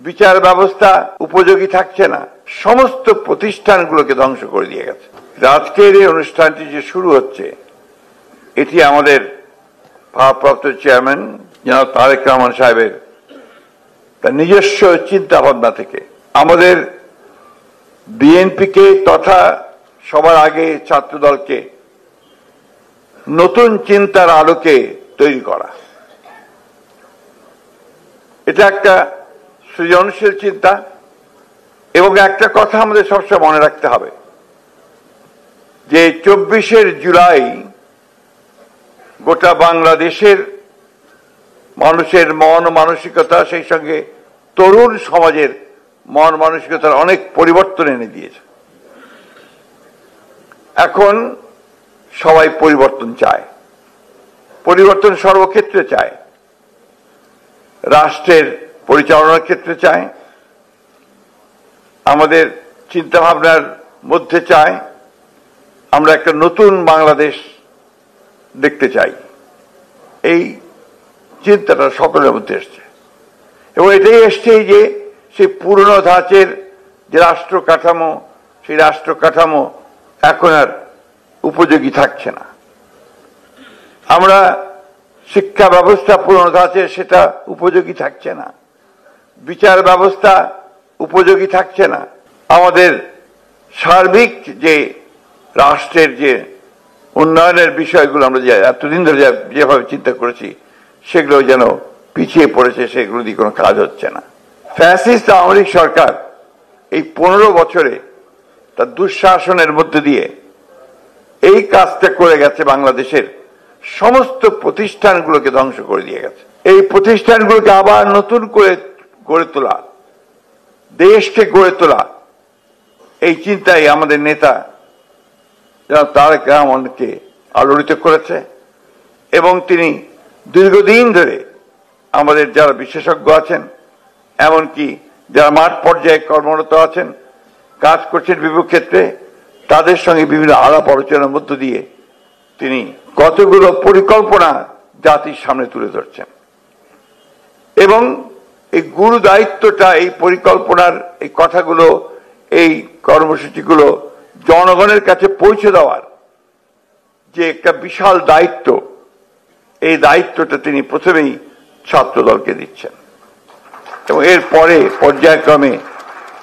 বিচার ব্যবস্থা উপযোগী থাকছে না, সমস্ত প্রতিষ্ঠানগুলোকে ধ্বংস করে দিয়ে গেছে। আজকের এই অনুষ্ঠানটি যে শুরু হচ্ছে, এটি আমাদের ভারপ্রাপ্ত চেয়ারম্যান জনাব তারেক রহমান সাহেবের তার নিজস্ব চিন্তা ভাবনা থেকে আমাদের বিএনপিকে তথা সবার আগে ছাত্রদলকে নতুন চিন্তার আলোকে তৈরি করা। এটা একটা সৃজনশীল চিন্তা এবং একটা কথা আমাদের সবসময় মনে রাখতে হবে যে 24শে জুলাই গোটা বাংলাদেশের মানুষের মন মানসিকতা, সেই সঙ্গে তরুণ সমাজের মন মানসিকতার অনেক পরিবর্তন এনে দিয়েছে। এখন সবাই পরিবর্তন চায়, পরিবর্তন সর্বক্ষেত্রে চায়, রাষ্ট্রের পরিচালনার ক্ষেত্রে চায়, আমাদের চিন্তা ভাবনার মধ্যে চায়, আমরা একটা নতুন বাংলাদেশ দেখতে চাই। এই চিন্তাটা সকলের মধ্যে এসছে এবং এটাই এসছে যে সেই পুরনো ধাঁচের যে রাষ্ট্র কাঠামো, সেই রাষ্ট্র কাঠামো এখন আর উপযোগী থাকছে না। আমরা শিক্ষা ব্যবস্থা পুরনো ধাঁচের, সেটা উপযোগী থাকছে না। বিচার ব্যবস্থা উপযোগী থাকছে না। আমাদের সার্বিক যে রাষ্ট্রের যে উন্নয়নের বিষয়গুলো আমরা এতদিন ধরে যেভাবে চিন্তা করেছি, সেগুলো যেন পিছিয়ে পড়েছে, সেগুলো দিয়ে কোনো কাজ হচ্ছে না। ফ্যাসিস্ট আওয়ামী লীগ সরকার এই 15 বছরে তার দুঃশাসনের মধ্যে দিয়ে এই কাজটা করে গেছে, বাংলাদেশের সমস্ত প্রতিষ্ঠানগুলোকে ধ্বংস করে দিয়ে গেছে। এই প্রতিষ্ঠানগুলোকে আবার নতুন করে গড়ে তোলা, দেশকে গড়ে তোলা, এই চিন্তাই আমাদের নেতা জনাব তারেক রহমানকে আলোড়িত করেছে এবং তিনি দীর্ঘদিন ধরে আমাদের যারা বিশেষজ্ঞ আছেন, এমনকি যারা মাঠ পর্যায়ে কর্মরত আছেন, কাজ করছেন বিভিন্ন ক্ষেত্রে, তাদের সঙ্গে বিভিন্ন আলাপ আলোচনার মধ্য দিয়ে তিনি কতগুলো পরিকল্পনা জাতির সামনে তুলে ধরছেন এবং এই গুরু দায়িত্বটা, এই পরিকল্পনার এই কথাগুলো, এই কর্মসূচিগুলো জনগণের কাছে পৌঁছে দেওয়ার যে একটা বিশাল দায়িত্ব, এই দায়িত্বটা তিনি প্রথমেই ছাত্রদলকে দিচ্ছেন এবং এরপরে পর্যায়ক্রমে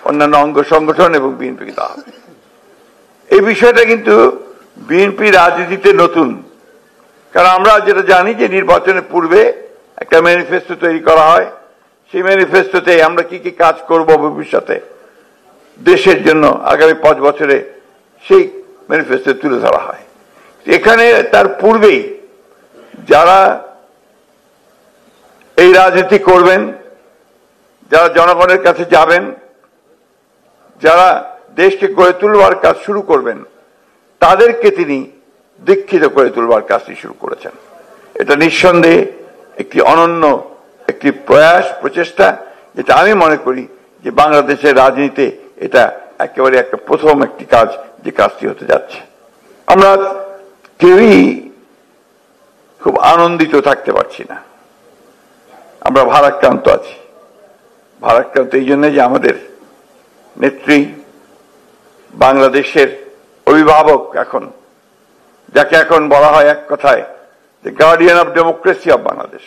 অন্যান্য অঙ্গ সংগঠন এবং বিএনপিকে দেওয়া হবে। এই বিষয়টা কিন্তু বিএনপি রাজনীতিতে নতুন, কারণ আমরা যেটা জানি যে নির্বাচনের পূর্বে একটা ম্যানিফেস্টো তৈরি করা হয়, সেই ম্যানিফেস্টোতে আমরা কি কি কাজ করব ভবিষ্যতে দেশের জন্য আগামী 5 বছরে, সেই ম্যানিফেস্টো তুলে ধরা হয়। এখানে তার পূর্বেই যারা এই রাজনীতি করবেন, যারা জনগণের কাছে যাবেন, যারা দেশকে গড়ে তুলবার কাজ শুরু করবেন, তাদেরকে তিনি দীক্ষিত করে তুলবার কাজটি শুরু করেছেন। এটা নিঃসন্দেহে একটি অনন্য একটি প্রচেষ্টা, যেটা আমি মনে করি যে বাংলাদেশের রাজনীতিতে এটা একেবারে একটা প্রথম একটি কাজ, যে কাজটি হতে যাচ্ছে। আমরা কেউই খুব আনন্দিত থাকতে পারছি না, আমরা ভারাক্রান্ত আছি। ভারাক্রান্ত এই জন্য যে আমাদের নেত্রী, বাংলাদেশের অভিভাবক, এখন যাকে এখন বলা হয় এক কথায় যে guardian of democracy of Bangladesh,